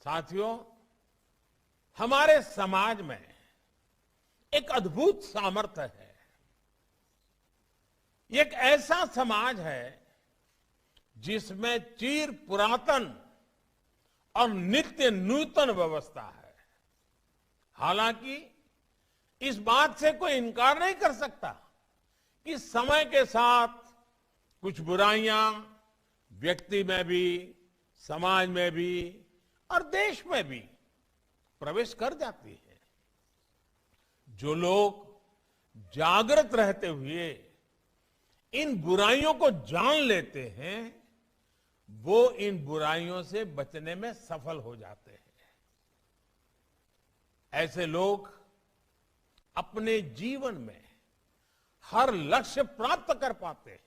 साथियों, हमारे समाज में एक अद्भुत सामर्थ्य है। ये एक ऐसा समाज है जिसमें चिर पुरातन और नित्य नूतन व्यवस्था है। हालांकि इस बात से कोई इनकार नहीं कर सकता कि समय के साथ कुछ बुराइयां व्यक्ति में भी, समाज में भी और देश में भी प्रवेश कर जाती है। जो लोग जागृत रहते हुए इन बुराइयों को जान लेते हैं, वो इन बुराइयों से बचने में सफल हो जाते हैं। ऐसे लोग अपने जीवन में हर लक्ष्य प्राप्त कर पाते हैं।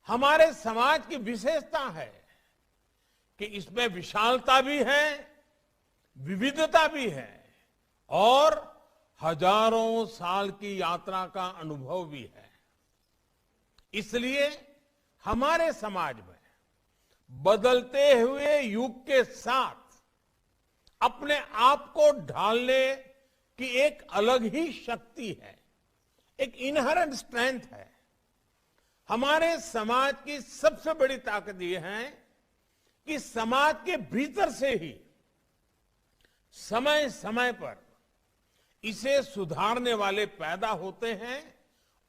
हमारे समाज की विशेषता है कि इसमें विशालता भी है, विविधता भी है और हजारों साल की यात्रा का अनुभव भी है। इसलिए हमारे समाज में बदलते हुए युग के साथ अपने आप को ढालने की एक अलग ही शक्ति है, एक इनहेरेंट स्ट्रेंथ है। हमारे समाज की सबसे बड़ी ताकत यह है कि समाज के भीतर से ही समय समय पर इसे सुधारने वाले पैदा होते हैं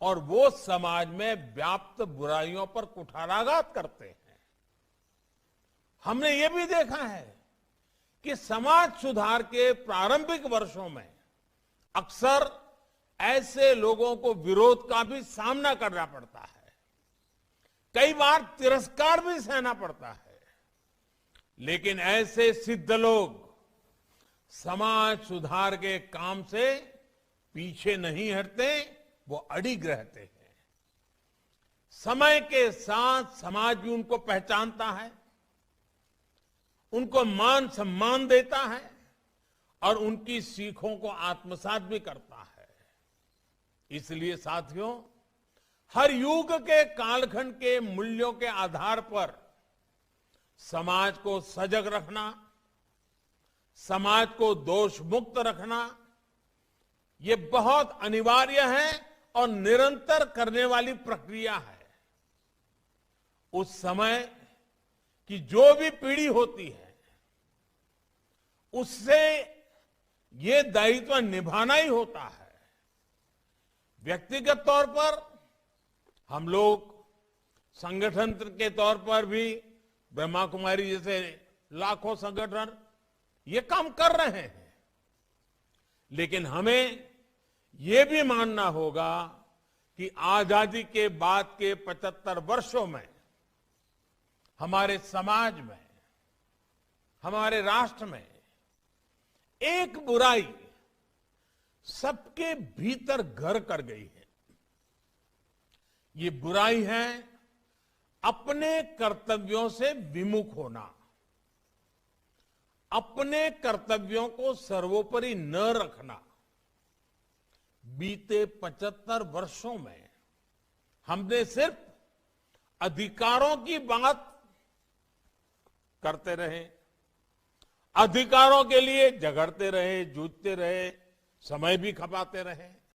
और वो समाज में व्याप्त बुराइयों पर कुठाराघात करते हैं। हमने ये भी देखा है कि समाज सुधार के प्रारंभिक वर्षों में अक्सर ऐसे लोगों को विरोध का भी सामना करना पड़ता है, कई बार तिरस्कार भी सहना पड़ता है। लेकिन ऐसे सिद्ध लोग समाज सुधार के काम से पीछे नहीं हटते, वो अडिग रहते हैं। समय के साथ समाज भी उनको पहचानता है, उनको मान सम्मान देता है और उनकी सीखों को आत्मसात भी करता है। इसलिए साथियों, हर युग के कालखंड के मूल्यों के आधार पर समाज को सजग रखना, समाज को दोष मुक्त रखना, ये बहुत अनिवार्य है और निरंतर करने वाली प्रक्रिया है। उस समय की जो भी पीढ़ी होती है, उससे ये दायित्व निभाना ही होता है। व्यक्तिगत तौर पर हम लोग संगठन के तौर पर भी ब्रह्मा कुमारी जैसे लाखों संगठन ये काम कर रहे हैं। लेकिन हमें ये भी मानना होगा कि आजादी के बाद के 75 वर्षों में हमारे समाज में, हमारे राष्ट्र में एक बुराई सबके भीतर घर कर गई है। ये बुराई है अपने कर्तव्यों से विमुख होना, अपने कर्तव्यों को सर्वोपरि न रखना। बीते 75 वर्षों में हमने सिर्फ अधिकारों की बात करते रहे, अधिकारों के लिए झगड़ते रहे, जूझते रहे, समय भी खपाते रहे।